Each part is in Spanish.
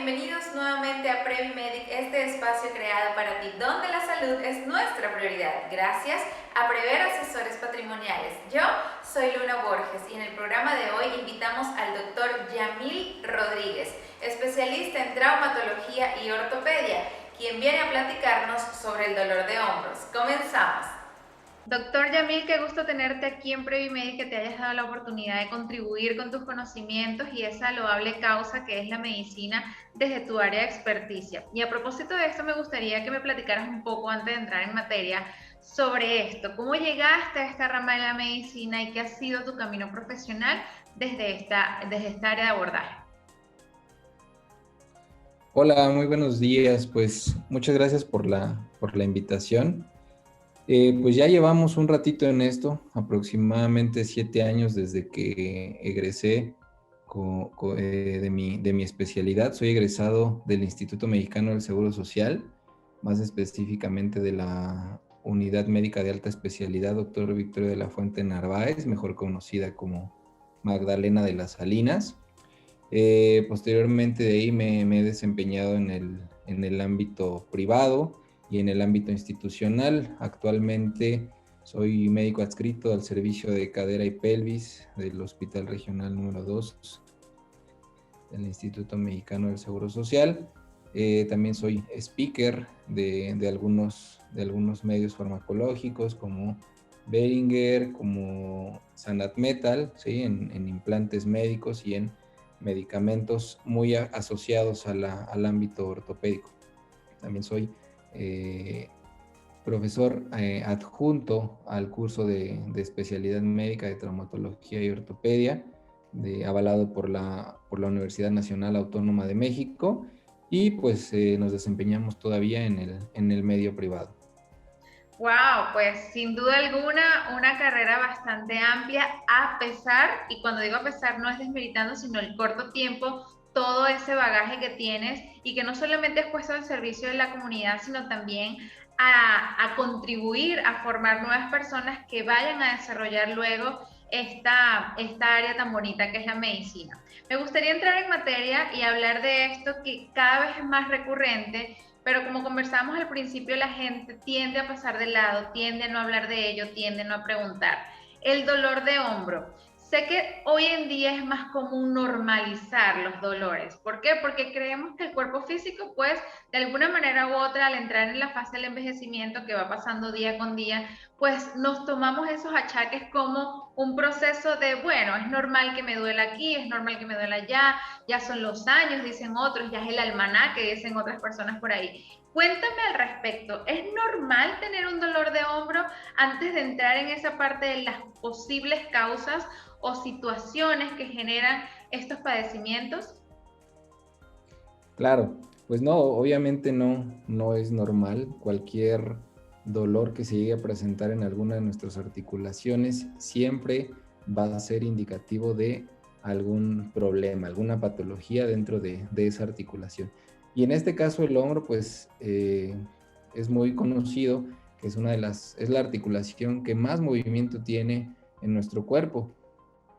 bienvenidos nuevamente a Previmedic, este espacio creado para ti, donde la salud es nuestra prioridad, gracias a Prever Asesores Patrimoniales. Yo soy Luna Borges y en el programa de hoy invitamos al doctor Yamil Rodríguez, especialista en traumatología y ortopedia, quien viene a platicarnos sobre el dolor de hombros. Comenzamos. Doctor Yamil, qué gusto tenerte aquí en Previmedic, que te hayas dado la oportunidad de contribuir con tus conocimientos y esa loable causa que es la medicina desde tu área de experticia. Y a propósito de esto, me gustaría que me platicaras un poco antes de entrar en materia sobre esto. ¿Cómo llegaste a esta rama de la medicina y qué ha sido tu camino profesional desde esta área de abordaje? Hola, muy buenos días. Pues muchas gracias por la invitación. Pues ya llevamos un ratito en esto, aproximadamente 7 años desde que egresé de mi especialidad. Soy egresado del Instituto Mexicano del Seguro Social, más específicamente de la Unidad Médica de Alta Especialidad Dr. Victoria de la Fuente Narváez, mejor conocida como Magdalena de las Salinas. Posteriormente de ahí me he desempeñado en el ámbito privado y en el ámbito institucional. Actualmente soy médico adscrito al servicio de cadera y pelvis del Hospital Regional número 2 del Instituto Mexicano del Seguro Social. También soy speaker de algunos medios farmacológicos como Behringer, como Sanat Metal, ¿sí? en implantes médicos y en medicamentos muy asociados al ámbito ortopédico. También soy profesor adjunto al curso de especialidad médica de traumatología y ortopedia, avalado por la Universidad Nacional Autónoma de México, y pues nos desempeñamos todavía en el medio privado. Wow, pues sin duda alguna una carrera bastante amplia, a pesar, y cuando digo a pesar no es desmeritando, sino el corto tiempo, todo ese bagaje que tienes y que no solamente es puesto al servicio de la comunidad, sino también a contribuir a formar nuevas personas que vayan a desarrollar luego esta área tan bonita que es la medicina. Me gustaría entrar en materia y hablar de esto que cada vez es más recurrente, pero como conversamos al principio, la gente tiende a pasar de lado, tiende a no hablar de ello, tiende a no preguntar. El dolor de hombro. Sé que hoy en día es más común normalizar los dolores. ¿Por qué? Porque creemos que el cuerpo físico, pues, de alguna manera u otra, al entrar en la fase del envejecimiento que va pasando día con día, pues nos tomamos esos achaques como un proceso de, bueno, es normal que me duela aquí, es normal que me duela allá, ya son los años, dicen otros, ya es el almanaque, dicen otras personas por ahí. Cuéntame al respecto, ¿es normal tener un dolor de hombro antes de entrar en esa parte de las posibles causas o situaciones que generan estos padecimientos? Claro, pues no, obviamente no es normal. Cualquier dolor que se llegue a presentar en alguna de nuestras articulaciones siempre va a ser indicativo de algún problema, alguna patología dentro de esa articulación. Y en este caso el hombro, pues es muy conocido que es la articulación que más movimiento tiene en nuestro cuerpo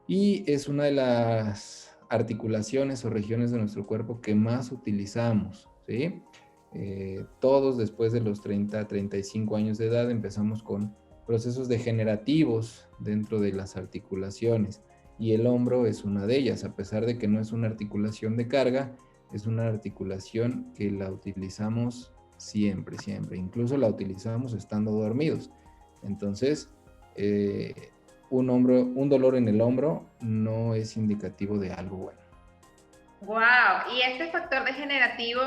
y es una de las articulaciones o regiones de nuestro cuerpo que más utilizamos, ¿sí? Todos después de los 35 años de edad empezamos con procesos degenerativos dentro de las articulaciones y el hombro es una de ellas, a pesar de que no es una articulación de carga, es una articulación que la utilizamos siempre, siempre, incluso la utilizamos estando dormidos. Entonces, un dolor en el hombro no es indicativo de algo bueno. Wow, y este factor degenerativo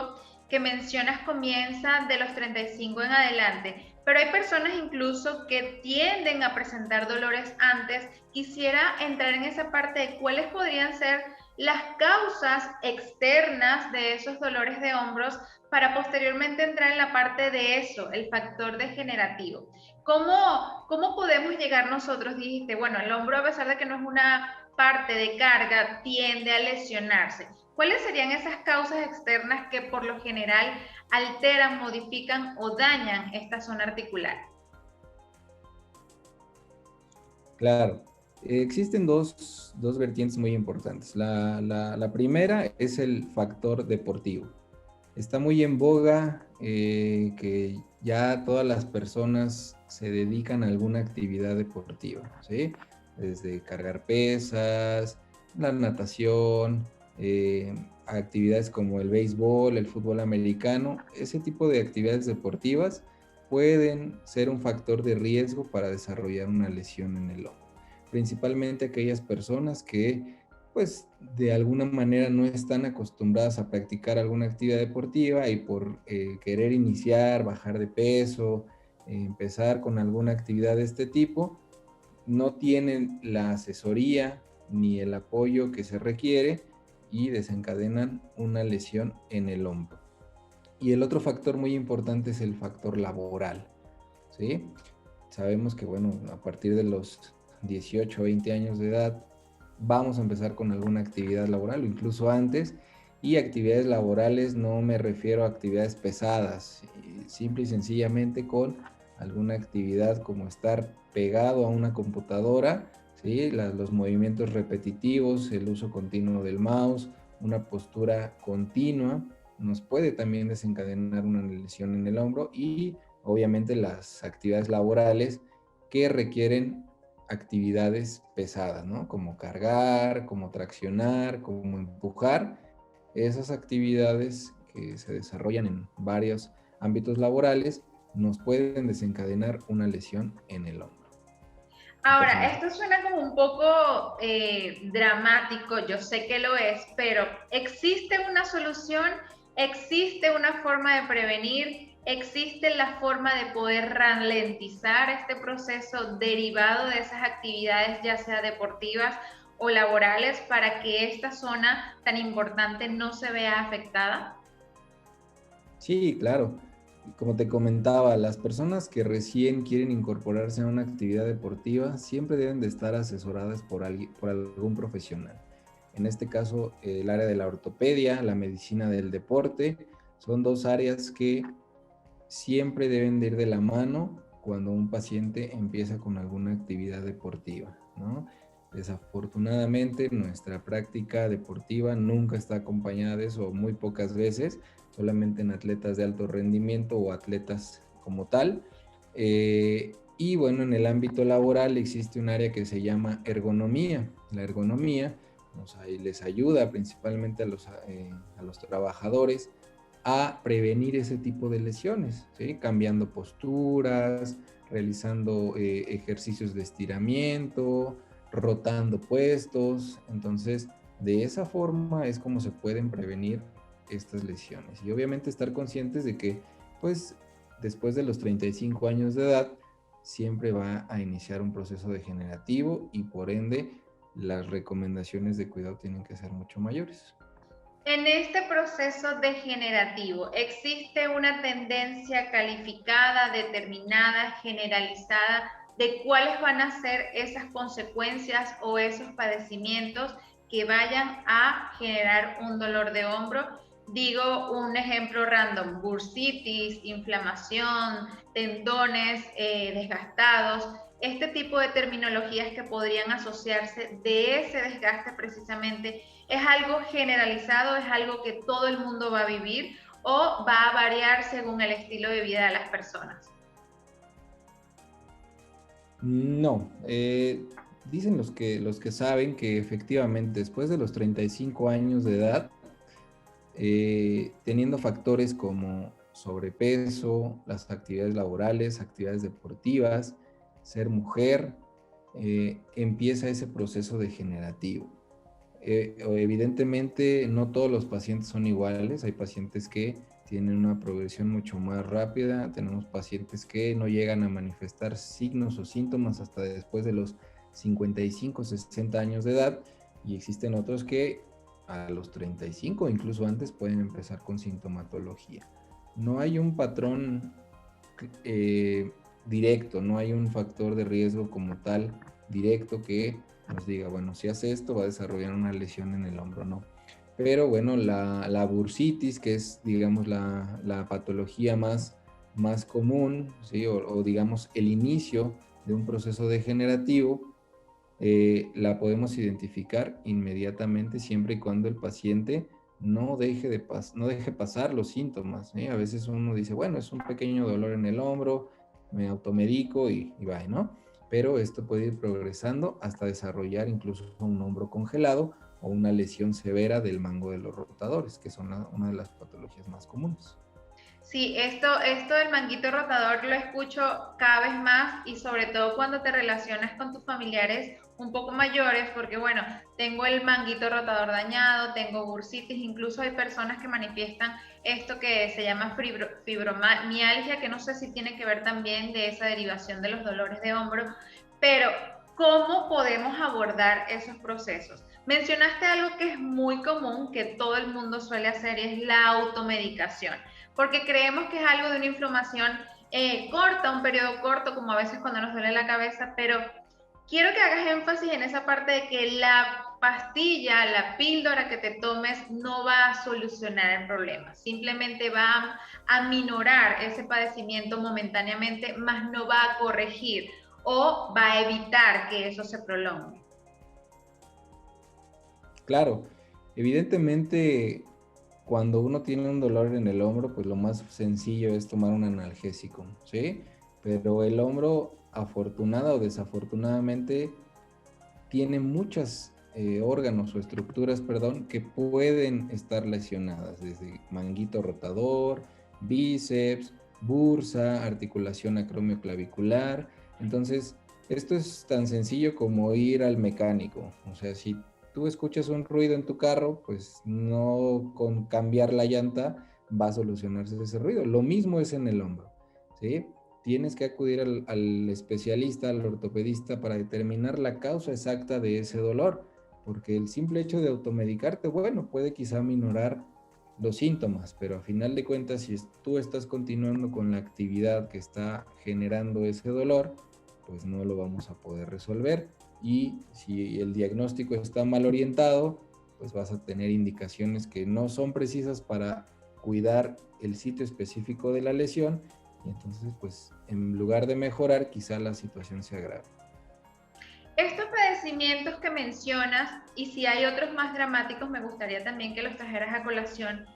que mencionas comienza de los 35 en adelante, pero hay personas incluso que tienden a presentar dolores antes. Quisiera entrar en esa parte de cuáles podrían ser las causas externas de esos dolores de hombros para posteriormente entrar en la parte de eso, el factor degenerativo. ¿Cómo podemos llegar nosotros? Dijiste, bueno, el hombro a pesar de que no es una parte de carga, tiende a lesionarse. ¿Cuáles serían esas causas externas que por lo general alteran, modifican o dañan esta zona articular? Claro. Existen dos vertientes muy importantes. La primera es el factor deportivo. Está muy en boga que ya todas las personas se dedican a alguna actividad deportiva, ¿sí? Desde cargar pesas, la natación, actividades como el béisbol, el fútbol americano. Ese tipo de actividades deportivas pueden ser un factor de riesgo para desarrollar una lesión en el hombro. Principalmente aquellas personas que pues de alguna manera no están acostumbradas a practicar alguna actividad deportiva y por querer iniciar, bajar de peso, empezar con alguna actividad de este tipo, no tienen la asesoría ni el apoyo que se requiere y desencadenan una lesión en el hombro. Y el otro factor muy importante es el factor laboral, ¿sí? Sabemos que, bueno, a partir de los 18 o 20 años de edad, vamos a empezar con alguna actividad laboral o incluso antes. Y actividades laborales no me refiero a actividades pesadas, simple y sencillamente con alguna actividad como estar pegado a una computadora, ¿sí? Los movimientos repetitivos, el uso continuo del mouse, una postura continua, nos puede también desencadenar una lesión en el hombro y obviamente las actividades laborales que requieren actividades pesadas, ¿no? Como cargar, como traccionar, como empujar. Esas actividades que se desarrollan en varios ámbitos laborales nos pueden desencadenar una lesión en el hombro. Ahora, Entonces, esto suena como un poco dramático, yo sé que lo es, pero ¿existe una solución? ¿Existe una forma de prevenir? ¿Existe la forma de poder ralentizar este proceso derivado de esas actividades, ya sea deportivas o laborales, para que esta zona tan importante no se vea afectada? sí, claro. Como te comentaba, las personas que recién quieren incorporarse a una actividad deportiva siempre deben de estar asesoradas por algún profesional. En este caso, el área de la ortopedia, la medicina del deporte, son dos áreas que siempre deben de ir de la mano cuando un paciente empieza con alguna actividad deportiva, ¿no? Desafortunadamente, nuestra práctica deportiva nunca está acompañada de eso, muy pocas veces, solamente en atletas de alto rendimiento o atletas como tal. Y bueno, en el ámbito laboral existe un área que se llama ergonomía. La ergonomía les ayuda principalmente a los trabajadores a prevenir ese tipo de lesiones, ¿sí? Cambiando posturas, realizando ejercicios de estiramiento, rotando puestos. Entonces, de esa forma es como se pueden prevenir estas lesiones. Y obviamente estar conscientes de que, pues, después de los 35 años de edad, siempre va a iniciar un proceso degenerativo y por ende las recomendaciones de cuidado tienen que ser mucho mayores. En este proceso degenerativo, ¿existe una tendencia calificada, determinada, generalizada de cuáles van a ser esas consecuencias o esos padecimientos que vayan a generar un dolor de hombro? Digo un ejemplo random: bursitis, inflamación, tendones desgastados, este tipo de terminologías que podrían asociarse de ese desgaste precisamente. ¿Es algo generalizado? ¿Es algo que todo el mundo va a vivir o va a variar según el estilo de vida de las personas? No, dicen los que saben que efectivamente después de los 35 años de edad, teniendo factores como sobrepeso, las actividades laborales, actividades deportivas, ser mujer, empieza ese proceso degenerativo. Evidentemente no todos los pacientes son iguales, hay pacientes que tienen una progresión mucho más rápida, tenemos pacientes que no llegan a manifestar signos o síntomas hasta después de los 55, 60 años de edad y existen otros que a los 35 incluso antes pueden empezar con sintomatología. No hay un patrón directo, no hay un factor de riesgo como tal directo que nos diga, bueno, si hace esto va a desarrollar una lesión en el hombro, no. Pero bueno, la bursitis, que es, digamos, la patología más común, ¿sí? O digamos, el inicio de un proceso degenerativo, la podemos identificar inmediatamente siempre y cuando el paciente no deje pasar los síntomas, ¿eh? A veces uno dice, bueno, es un pequeño dolor en el hombro, me automedico y va, ¿no? Pero esto puede ir progresando hasta desarrollar incluso un hombro congelado o una lesión severa del mango de los rotadores, que son una de las patologías más comunes. Sí, esto del manguito rotador lo escucho cada vez más y sobre todo cuando te relacionas con tus familiares un poco mayores, porque bueno, tengo el manguito rotador dañado, tengo bursitis, incluso hay personas que manifiestan esto que se llama fibromialgia, que no sé si tiene que ver también de esa derivación de los dolores de hombro, pero ¿cómo podemos abordar esos procesos? Mencionaste algo que es muy común, que todo el mundo suele hacer y es la automedicación porque creemos que es algo de una inflamación corta, un periodo corto, como a veces cuando nos duele la cabeza, pero quiero que hagas énfasis en esa parte de que la pastilla, la píldora que te tomes no va a solucionar el problema, simplemente va a minorar ese padecimiento momentáneamente, más no va a corregir o va a evitar que eso se prolongue. Claro, evidentemente cuando uno tiene un dolor en el hombro, pues lo más sencillo es tomar un analgésico, ¿sí? Pero el hombro, afortunada o desafortunadamente, tiene muchos órganos o estructuras, perdón, que pueden estar lesionadas, desde manguito rotador, bíceps, bursa, articulación acromioclavicular. Entonces, esto es tan sencillo como ir al mecánico. O sea, si tú escuchas un ruido en tu carro, pues no con cambiar la llanta va a solucionarse ese ruido. Lo mismo es en el hombro, ¿sí? Tienes que acudir al especialista, al ortopedista, para determinar la causa exacta de ese dolor, porque el simple hecho de automedicarte, bueno, puede quizá minorar los síntomas, pero a final de cuentas, si tú estás continuando con la actividad que está generando ese dolor, pues no lo vamos a poder resolver. Y si el diagnóstico está mal orientado, pues vas a tener indicaciones que no son precisas para cuidar el sitio específico de la lesión y entonces, pues, en lugar de mejorar, quizá la situación se agrave. Estos padecimientos que mencionas, y si hay otros más dramáticos, me gustaría también que los trajeras a colación,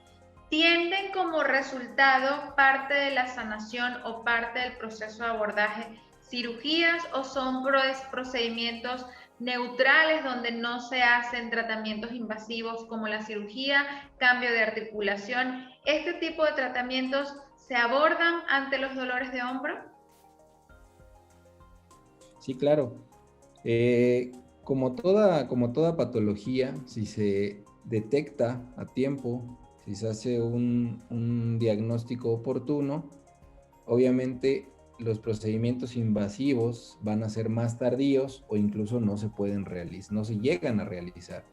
¿tienden como resultado parte de la sanación o parte del proceso de abordaje cirugías o son procedimientos neutrales donde no se hacen tratamientos invasivos como la cirugía, cambio de articulación? ¿Este tipo de tratamientos se abordan ante los dolores de hombro? Sí, claro. Como toda patología, si se detecta a tiempo, si se hace un diagnóstico oportuno, obviamente los procedimientos invasivos van a ser más tardíos o incluso no se pueden realizar, no se llegan a realizar,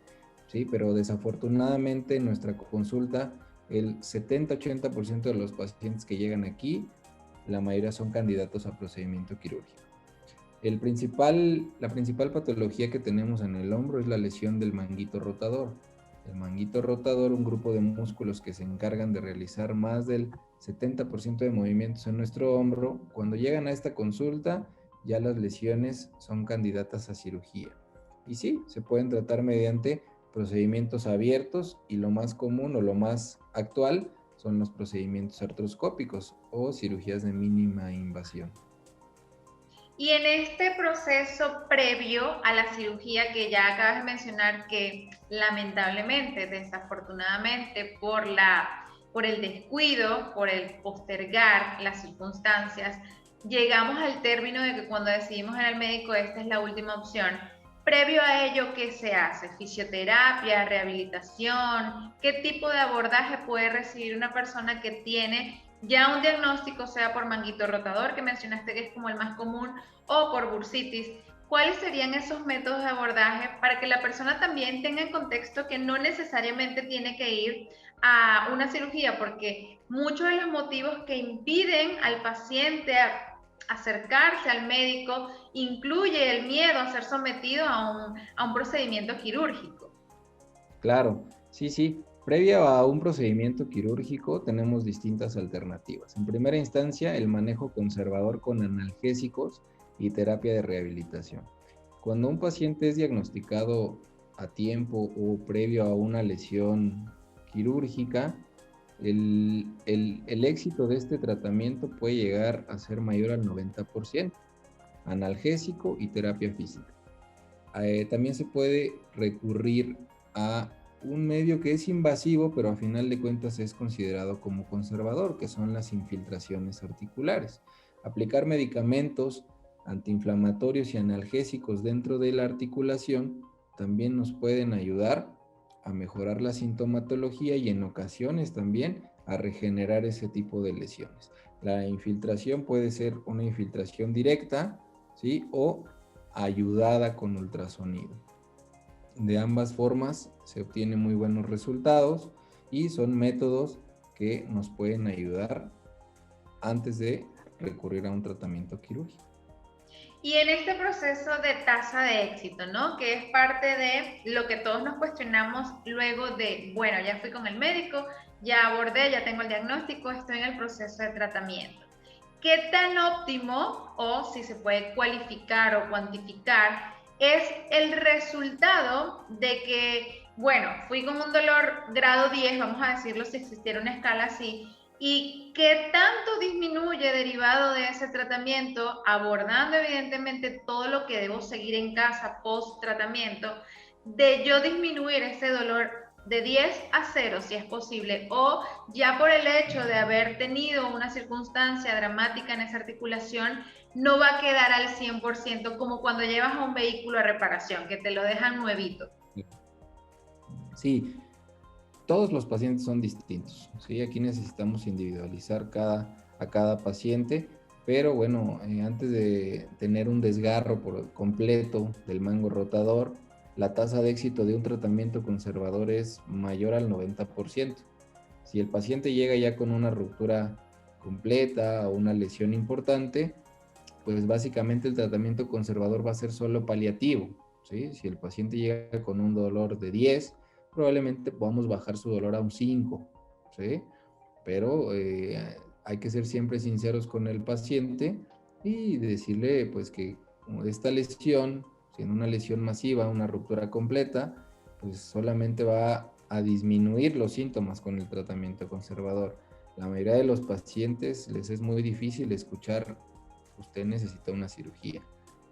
¿sí? Pero desafortunadamente en nuestra consulta, el 70-80% de los pacientes que llegan aquí, la mayoría son candidatos a procedimiento quirúrgico. La principal patología que tenemos en el hombro es la lesión del manguito rotador. El manguito rotador, un grupo de músculos que se encargan de realizar más del 70% de movimientos en nuestro hombro. Cuando llegan a esta consulta, ya las lesiones son candidatas a cirugía. Y sí, se pueden tratar mediante procedimientos abiertos y lo más común o lo más actual son los procedimientos artroscópicos o cirugías de mínima invasión. Y en este proceso previo a la cirugía que ya acabas de mencionar, que lamentablemente, desafortunadamente, por el descuido, por el postergar las circunstancias, llegamos al término de que cuando decidimos ir al médico, esta es la última opción. Previo a ello, ¿qué se hace? ¿Fisioterapia, rehabilitación? ¿Qué tipo de abordaje puede recibir una persona que tiene ya un diagnóstico, sea por manguito rotador, que mencionaste que es como el más común, o por bursitis? ¿Cuáles serían esos métodos de abordaje para que la persona también tenga en contexto que no necesariamente tiene que ir a una cirugía? Porque muchos de los motivos que impiden al paciente acercarse al médico incluye el miedo a ser sometido a un procedimiento quirúrgico. Claro, sí, sí. Previa a un procedimiento quirúrgico tenemos distintas alternativas. En primera instancia, el manejo conservador con analgésicos y terapia de rehabilitación. Cuando un paciente es diagnosticado a tiempo o previo a una lesión quirúrgica, el éxito de este tratamiento puede llegar a ser mayor al 90%, analgésico y terapia física. También se puede recurrir a un medio que es invasivo, pero a final de cuentas es considerado como conservador, que son las infiltraciones articulares. Aplicar medicamentos antiinflamatorios y analgésicos dentro de la articulación también nos pueden ayudar a mejorar la sintomatología y en ocasiones también a regenerar ese tipo de lesiones. La infiltración puede ser una infiltración directa, ¿sí? O ayudada con ultrasonido. De ambas formas se obtienen muy buenos resultados y son métodos que nos pueden ayudar antes de recurrir a un tratamiento quirúrgico. Y en este proceso de tasa de éxito, ¿no? Que es parte de lo que todos nos cuestionamos luego de, bueno, ya fui con el médico, ya abordé, ya tengo el diagnóstico, estoy en el proceso de tratamiento. ¿Qué tan óptimo, o si se puede cualificar o cuantificar, es el resultado de que, bueno, fui con un dolor grado 10, vamos a decirlo si existiera una escala así, y qué tanto disminuye derivado de ese tratamiento, abordando evidentemente todo lo que debo seguir en casa post tratamiento, de yo disminuir ese dolor de 10 a 0 si es posible, o ya por el hecho de haber tenido una circunstancia dramática en esa articulación, no va a quedar al 100% como cuando llevas a un vehículo a reparación, que te lo dejan nuevito. Sí, todos los pacientes son distintos, ¿sí? Aquí necesitamos individualizar a cada paciente, pero bueno, antes de tener un desgarro por completo del mango rotador, la tasa de éxito de un tratamiento conservador es mayor al 90%. Si el paciente llega ya con una ruptura completa o una lesión importante, pues básicamente el tratamiento conservador va a ser solo paliativo, ¿sí? Si el paciente llega con un dolor de 10, probablemente podamos bajar su dolor a un 5, ¿sí? Pero hay que ser siempre sinceros con el paciente y decirle pues que esta lesión, siendo una lesión masiva, una ruptura completa, pues solamente va a disminuir los síntomas con el tratamiento conservador. La mayoría de los pacientes les es muy difícil escuchar: usted necesita una cirugía.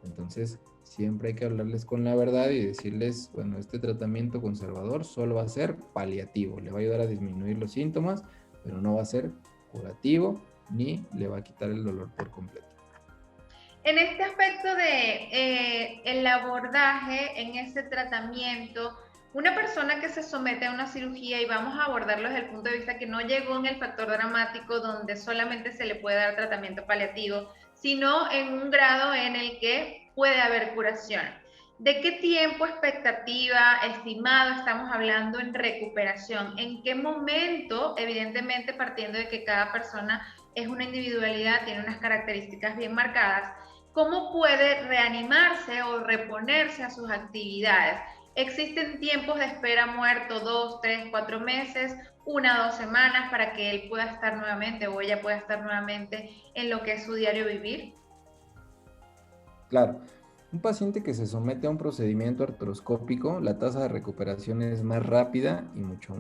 Entonces, siempre hay que hablarles con la verdad y decirles, bueno, este tratamiento conservador solo va a ser paliativo, le va a ayudar a disminuir los síntomas, pero no va a ser curativo ni le va a quitar el dolor por completo. En este aspecto de el abordaje en ese tratamiento, una persona que se somete a una cirugía, y vamos a abordarlo desde el punto de vista que no llegó en el factor dramático donde solamente se le puede dar tratamiento paliativo, sino en un grado en el que puede haber curación. ¿De qué tiempo expectativa estimado estamos hablando en recuperación? ¿En qué momento? Evidentemente partiendo de que cada persona es una individualidad, tiene unas características bien marcadas. ¿Cómo puede reanimarse o reponerse a sus actividades? ¿Existen tiempos de espera muerto 2, 3, 4 meses, 1 o 2 semanas para que él pueda estar nuevamente o ella pueda estar nuevamente en lo que es su diario vivir? Claro, un paciente que se somete a un procedimiento artroscópico, la tasa de recuperación es más rápida y mucho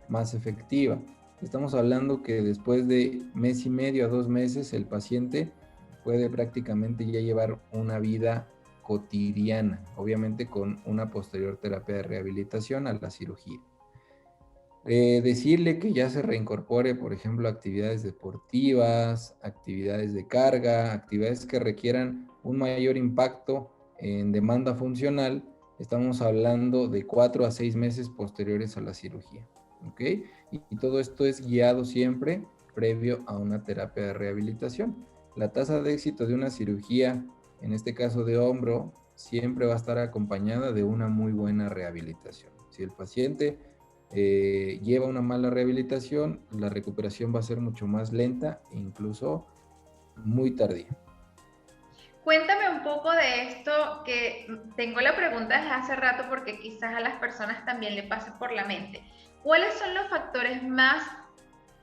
más efectiva. Estamos hablando que después de mes y medio a 2 meses, el paciente puede prácticamente ya llevar una vida cotidiana, obviamente con una posterior terapia de rehabilitación a la cirugía. Decirle que ya se reincorpore, por ejemplo, actividades deportivas, actividades de carga, actividades que requieran un mayor impacto en demanda funcional, estamos hablando de 4 a 6 meses posteriores a la cirugía, ¿ok? Y todo esto es guiado siempre previo a una terapia de rehabilitación. La tasa de éxito de una cirugía, en este caso de hombro, siempre va a estar acompañada de una muy buena rehabilitación. Si el paciente lleva una mala rehabilitación, la recuperación va a ser mucho más lenta e incluso muy tardía. Cuéntame un poco de esto, que tengo la pregunta desde hace rato porque quizás a las personas también le pase por la mente. ¿Cuáles son los factores más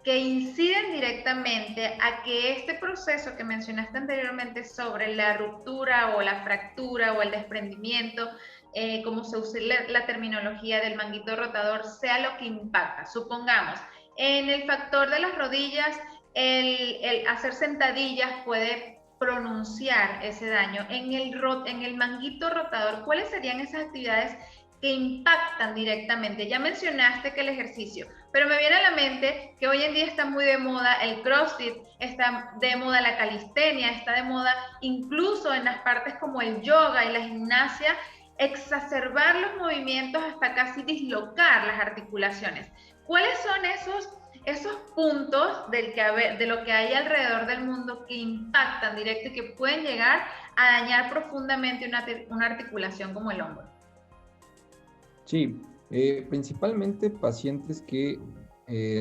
que inciden directamente a que este proceso que mencionaste anteriormente sobre la ruptura o la fractura o el desprendimiento, como se usa la terminología del manguito rotador, sea lo que impacta? Supongamos, en el factor de las rodillas, el hacer sentadillas puede pronunciar ese daño. En el manguito rotador, ¿cuáles serían esas actividades que impactan directamente? Ya mencionaste que el ejercicio, pero me viene a la mente que hoy en día está muy de moda el CrossFit, está de moda la calistenia, está de moda incluso en las partes como el yoga y la gimnasia, exacerbar los movimientos hasta casi dislocar las articulaciones. ¿Cuáles son esos puntos de lo que hay alrededor del mundo que impactan directo y que pueden llegar a dañar profundamente una articulación como el hombro? Sí, principalmente pacientes que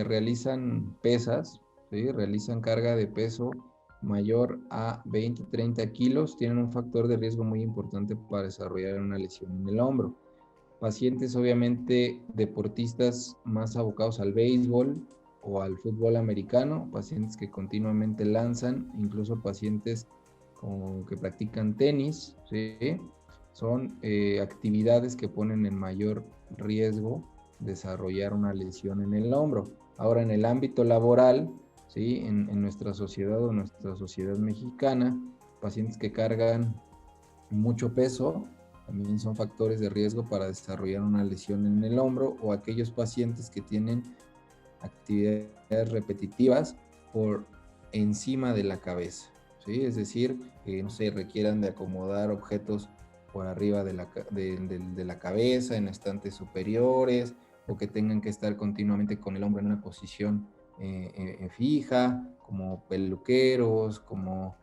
realizan pesas, ¿sí? Realizan carga de peso mayor a 20-30 kilos, tienen un factor de riesgo muy importante para desarrollar una lesión en el hombro. Pacientes obviamente deportistas más abocados al béisbol o al fútbol americano, pacientes que continuamente lanzan, incluso pacientes que practican tenis, ¿sí? Son actividades que ponen en mayor riesgo desarrollar una lesión en el hombro. Ahora, en el ámbito laboral, ¿sí? En nuestra sociedad o nuestra sociedad mexicana, pacientes que cargan mucho peso también son factores de riesgo para desarrollar una lesión en el hombro, o aquellos pacientes que tienen actividades repetitivas por encima de la cabeza, ¿sí? Es decir, que no se requieran de acomodar objetos por arriba de la cabeza, en estantes superiores, o que tengan que estar continuamente con el hombro en una posición fija, como peluqueros, como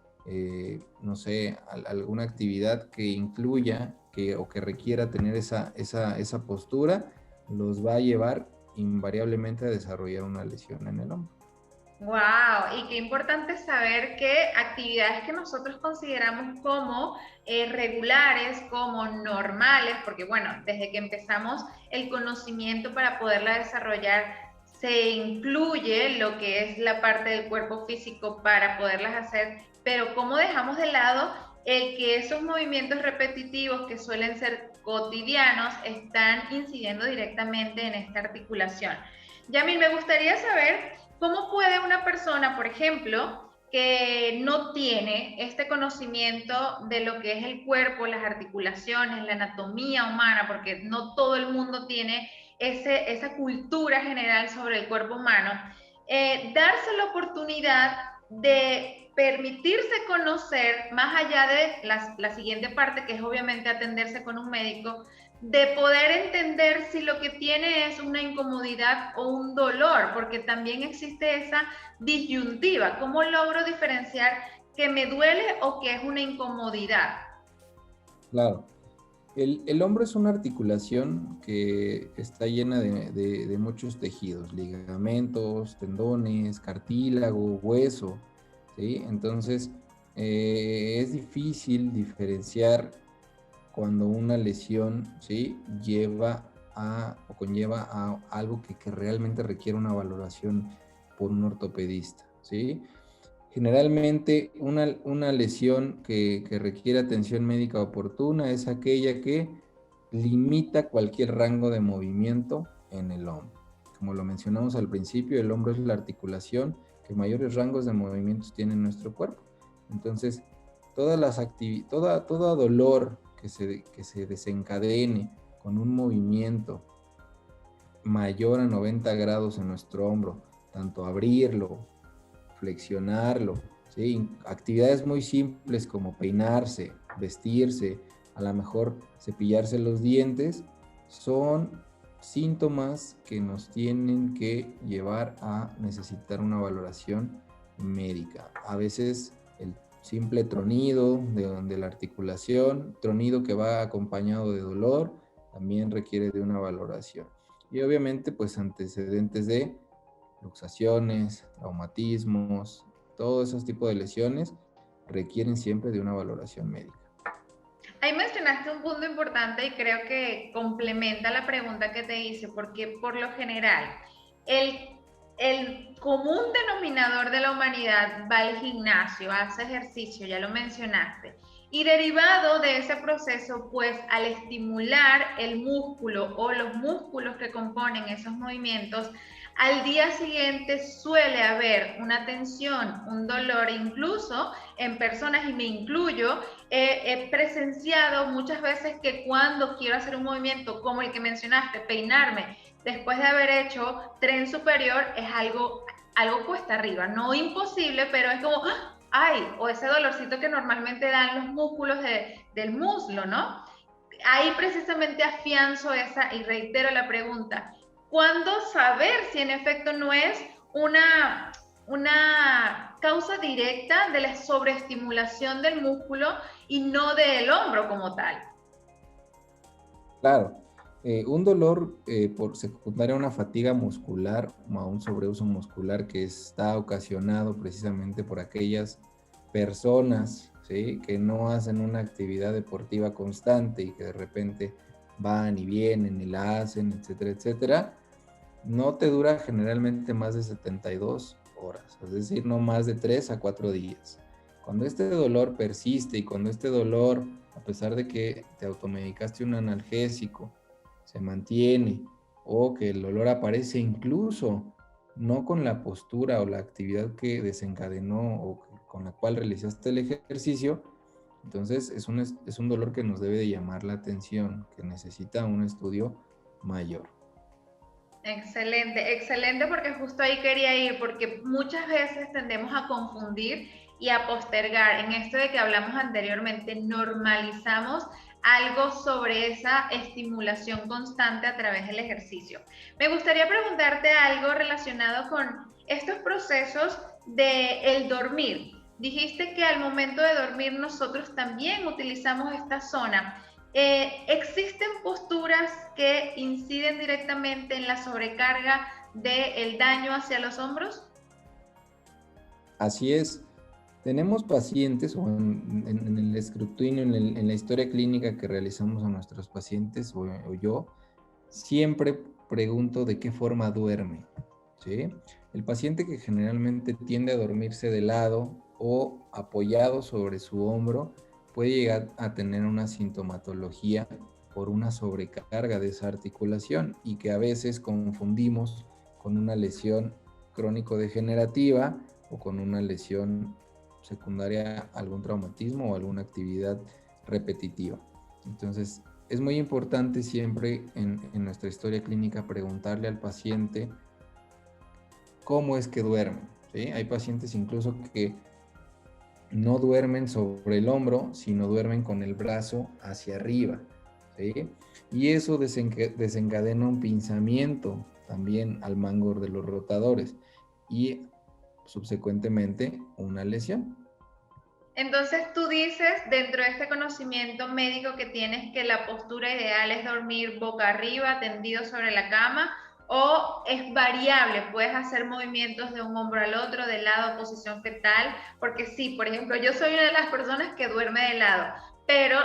no sé, alguna actividad que incluya o que requiera tener esa postura, los va a llevar invariablemente a desarrollar una lesión en el hombro. Wow, y qué importante saber que actividades que nosotros consideramos como regulares, como normales, porque bueno, desde que empezamos el conocimiento para poderla desarrollar, se incluye lo que es la parte del cuerpo físico para poderlas hacer, pero cómo dejamos de lado el que esos movimientos repetitivos que suelen ser cotidianos están incidiendo directamente en esta articulación. Yamil, me gustaría saber ¿cómo puede una persona, por ejemplo, que no tiene este conocimiento de lo que es el cuerpo, las articulaciones, la anatomía humana, porque no todo el mundo tiene esa cultura general sobre el cuerpo humano, darse la oportunidad de permitirse conocer, más allá de la siguiente parte, que es obviamente atenderse con un médico, de poder entender si lo que tiene es una incomodidad o un dolor, porque también existe esa disyuntiva. ¿Cómo logro diferenciar que me duele o que es una incomodidad? Claro. El hombro es una articulación que está llena de muchos tejidos, ligamentos, tendones, cartílago, hueso, ¿sí? Entonces, es difícil diferenciar cuando una lesión, ¿sí? Conlleva a algo que realmente requiere una valoración por un ortopedista, ¿sí? Generalmente una lesión que requiere atención médica oportuna es aquella que limita cualquier rango de movimiento en el hombro. Como lo mencionamos al principio, el hombro es la articulación que mayores rangos de movimientos tiene en nuestro cuerpo. Entonces, todo dolor que se desencadene con un movimiento mayor a 90 grados en nuestro hombro, tanto abrirlo, flexionarlo, ¿sí? Actividades muy simples como peinarse, vestirse, a lo mejor cepillarse los dientes, son síntomas que nos tienen que llevar a necesitar una valoración médica. A veces el simple tronido de la articulación, tronido que va acompañado de dolor, también requiere de una valoración. Y obviamente, pues antecedentes de luxaciones, traumatismos, todos esos tipos de lesiones requieren siempre de una valoración médica. Ahí mencionaste un punto importante y creo que complementa la pregunta que te hice, porque por lo general el, el común denominador de la humanidad va al gimnasio, hace ejercicio, ya lo mencionaste. Y derivado de ese proceso, pues al estimular el músculo o los músculos que componen esos movimientos, al día siguiente suele haber una tensión, un dolor, incluso en personas, y me incluyo, he presenciado muchas veces que cuando quiero hacer un movimiento como el que mencionaste, peinarme, después de haber hecho tren superior, es algo cuesta arriba, no imposible, pero es como, ay, o ese dolorcito que normalmente dan los músculos del muslo, ¿no? Ahí precisamente afianzo esa y reitero la pregunta, ¿cuándo saber si en efecto no es una causa directa de la sobreestimulación del músculo y no del hombro como tal? Claro, un dolor por secundaria a una fatiga muscular o a un sobreuso muscular que está ocasionado precisamente por aquellas personas, ¿sí?, que no hacen una actividad deportiva constante y que de repente van y vienen y la hacen, etcétera, etcétera, no te dura generalmente más de 72 horas, es decir, no más de 3 a 4 días. Cuando este dolor persiste y cuando este dolor, a pesar de que te automedicaste un analgésico, se mantiene o que el dolor aparece incluso no con la postura o la actividad que desencadenó o con la cual realizaste el ejercicio, entonces es un dolor que nos debe de llamar la atención, que necesita un estudio mayor. Excelente, excelente, porque justo ahí quería ir, porque muchas veces tendemos a confundir y a postergar. En esto de que hablamos anteriormente, normalizamos algo sobre esa estimulación constante a través del ejercicio. Me gustaría preguntarte algo relacionado con estos procesos de el dormir. Dijiste que al momento de dormir nosotros también utilizamos esta zona. ¿Existen posturas que inciden directamente en la sobrecarga del daño hacia los hombros? Así es. Tenemos pacientes, o en el escrutinio, en la historia clínica que realizamos a nuestros pacientes, o yo, siempre pregunto de qué forma duerme, ¿sí? El paciente que generalmente tiende a dormirse de lado o apoyado sobre su hombro puede llegar a tener una sintomatología por una sobrecarga de esa articulación y que a veces confundimos con una lesión crónico-degenerativa o con una lesión secundaria a algún traumatismo o alguna actividad repetitiva. Entonces, es muy importante siempre en nuestra historia clínica preguntarle al paciente cómo es que duerme, ¿sí? Hay pacientes incluso que no duermen sobre el hombro, sino duermen con el brazo hacia arriba, ¿sí? Y eso desencadena un pinzamiento también al mango de los rotadores y subsecuentemente una lesión. Entonces tú dices, dentro de este conocimiento médico que tienes, que la postura ideal es dormir boca arriba, tendido sobre la cama, o es variable, puedes hacer movimientos de un hombro al otro, de lado, posición fetal, porque sí, por ejemplo, yo soy una de las personas que duerme de lado, pero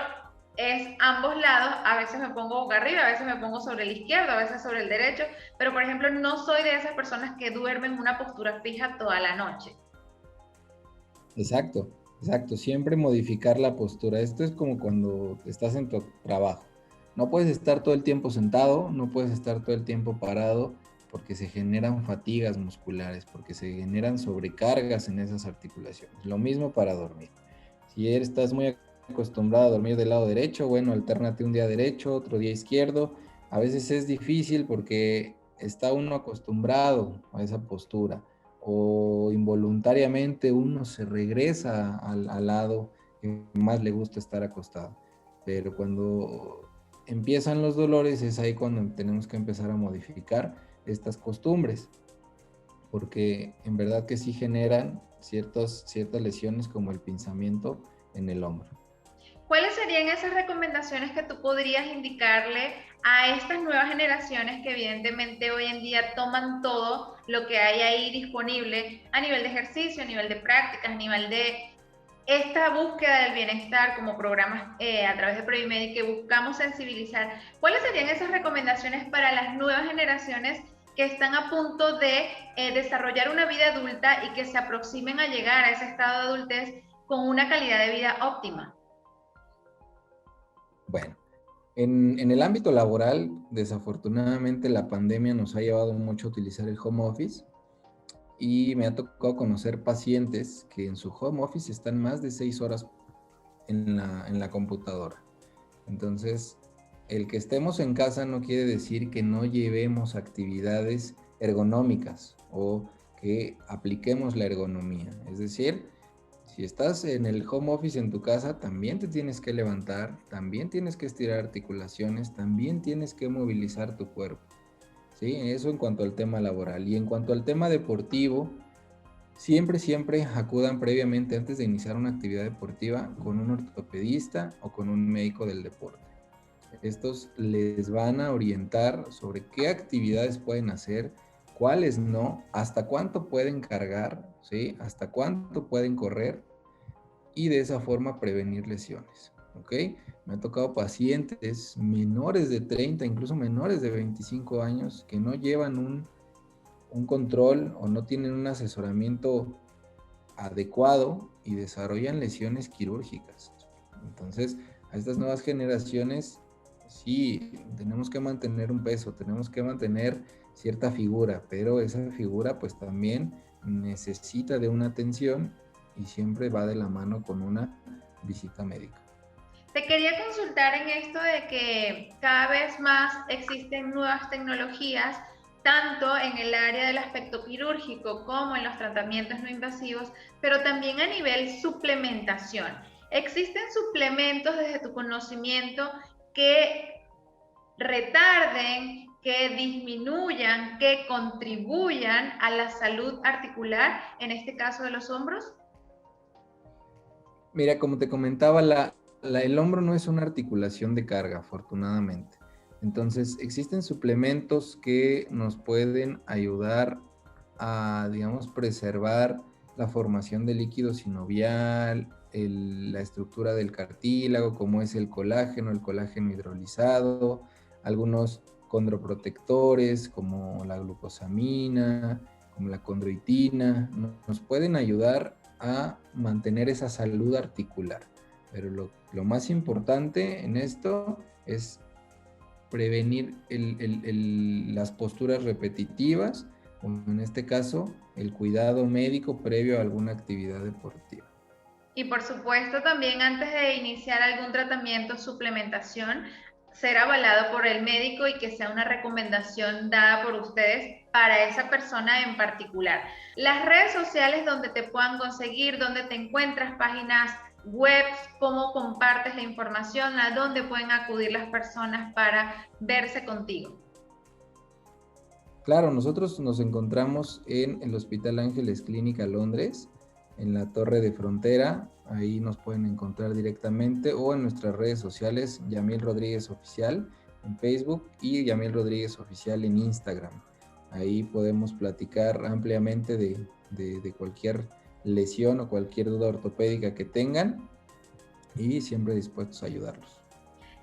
es ambos lados, a veces me pongo boca arriba, a veces me pongo sobre el izquierdo, a veces sobre el derecho, pero por ejemplo, no soy de esas personas que duermen en una postura fija toda la noche. Exacto, exacto. Siempre modificar la postura. Esto es como cuando estás en tu trabajo. No puedes estar todo el tiempo sentado, no puedes estar todo el tiempo parado porque se generan fatigas musculares, porque se generan sobrecargas en esas articulaciones. Lo mismo para dormir. Si estás muy acostumbrado a dormir del lado derecho, bueno, altérnate un día derecho, otro día izquierdo. A veces es difícil porque está uno acostumbrado a esa postura o involuntariamente uno se regresa al lado que más le gusta estar acostado. Pero cuando empiezan los dolores es ahí cuando tenemos que empezar a modificar estas costumbres, porque en verdad que sí generan ciertas lesiones como el pinzamiento en el hombro. ¿Cuáles serían esas recomendaciones que tú podrías indicarle a estas nuevas generaciones que evidentemente hoy en día toman todo lo que hay ahí disponible a nivel de ejercicio, a nivel de prácticas, a nivel de esta búsqueda del bienestar como programas a través de Previmed que buscamos sensibilizar? ¿Cuáles serían esas recomendaciones para las nuevas generaciones que están a punto de desarrollar una vida adulta y que se aproximen a llegar a ese estado de adultez con una calidad de vida óptima? Bueno, en el ámbito laboral, desafortunadamente la pandemia nos ha llevado mucho a utilizar el home office y me ha tocado conocer pacientes que en su home office están más de 6 horas en la computadora. Entonces, el que estemos en casa no quiere decir que no llevemos actividades ergonómicas o que apliquemos la ergonomía. Es decir, si estás en el home office en tu casa, también te tienes que levantar, también tienes que estirar articulaciones, también tienes que movilizar tu cuerpo. ¿Sí? Eso en cuanto al tema laboral. Y en cuanto al tema deportivo, siempre acudan previamente antes de iniciar una actividad deportiva con un ortopedista o con un médico del deporte. Estos les van a orientar sobre qué actividades pueden hacer, cuáles no, hasta cuánto pueden cargar, ¿sí? Hasta cuánto pueden correr y de esa forma prevenir lesiones, ¿ok? Me ha tocado pacientes menores de 30, incluso menores de 25 años que no llevan un control o no tienen un asesoramiento adecuado y desarrollan lesiones quirúrgicas. Entonces, a estas nuevas generaciones sí tenemos que mantener un peso, tenemos que mantener cierta figura, pero esa figura pues también necesita de una atención y siempre va de la mano con una visita médica. Te quería consultar en esto de que cada vez más existen nuevas tecnologías, tanto en el área del aspecto quirúrgico como en los tratamientos no invasivos, pero también a nivel suplementación. ¿Existen suplementos desde tu conocimiento que retarden, que disminuyan, que contribuyan a la salud articular, en este caso de los hombros? Mira, como te comentaba, el hombro no es una articulación de carga, afortunadamente. Entonces, existen suplementos que nos pueden ayudar a, digamos, preservar la formación del líquido sinovial, la estructura del cartílago, como es el colágeno hidrolizado, algunos condroprotectores como la glucosamina, como la condroitina, nos pueden ayudar a mantener esa salud articular. Pero lo más importante en esto es prevenir las posturas repetitivas, o en este caso, el cuidado médico previo a alguna actividad deportiva. Y por supuesto también antes de iniciar algún tratamiento, suplementación, ser avalado por el médico y que sea una recomendación dada por ustedes para esa persona en particular. Las redes sociales donde te puedan conseguir, donde te encuentras, páginas web, cómo compartes la información, a dónde pueden acudir las personas para verse contigo. Claro, nosotros nos encontramos en el Hospital Ángeles Clínica Londres, en la Torre de Frontera. Ahí nos pueden encontrar directamente o en nuestras redes sociales, Yamil Rodríguez Oficial en Facebook y Yamil Rodríguez Oficial en Instagram. Ahí podemos platicar ampliamente de cualquier lesión o cualquier duda ortopédica que tengan y siempre dispuestos a ayudarlos.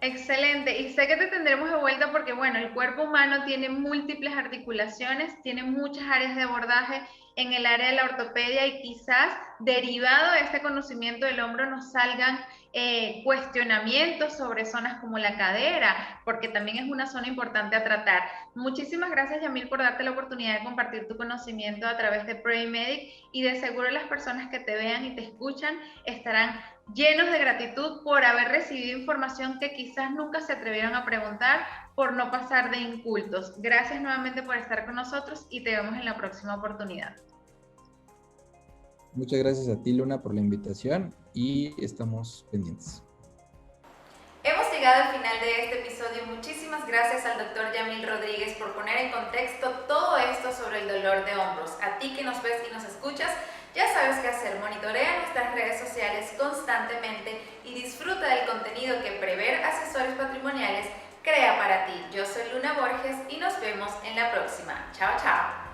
Excelente, y sé que te tendremos de vuelta porque, bueno, el cuerpo humano tiene múltiples articulaciones, tiene muchas áreas de abordaje en el área de la ortopedia y quizás derivado de este conocimiento del hombro nos salgan cuestionamientos sobre zonas como la cadera, porque también es una zona importante a tratar. Muchísimas gracias, Yamil, por darte la oportunidad de compartir tu conocimiento a través de PreMedic y de seguro las personas que te vean y te escuchan estarán llenos de gratitud por haber recibido información que quizás nunca se atrevieron a preguntar por no pasar de incultos. Gracias nuevamente por estar con nosotros y te vemos en la próxima oportunidad. Muchas gracias a ti, Luna, por la invitación y estamos pendientes. Hemos llegado al final de este episodio. Muchísimas gracias al doctor Yamil Rodríguez por poner en contexto todo esto sobre el dolor de hombros. A ti que nos ves y nos escuchas, ya sabes qué hacer. Monitorea nuestras redes sociales constantemente y disfruta del contenido que Prever Asesores Patrimoniales crea para ti. Yo soy Luna Borges y nos vemos en la próxima. Chao, chao.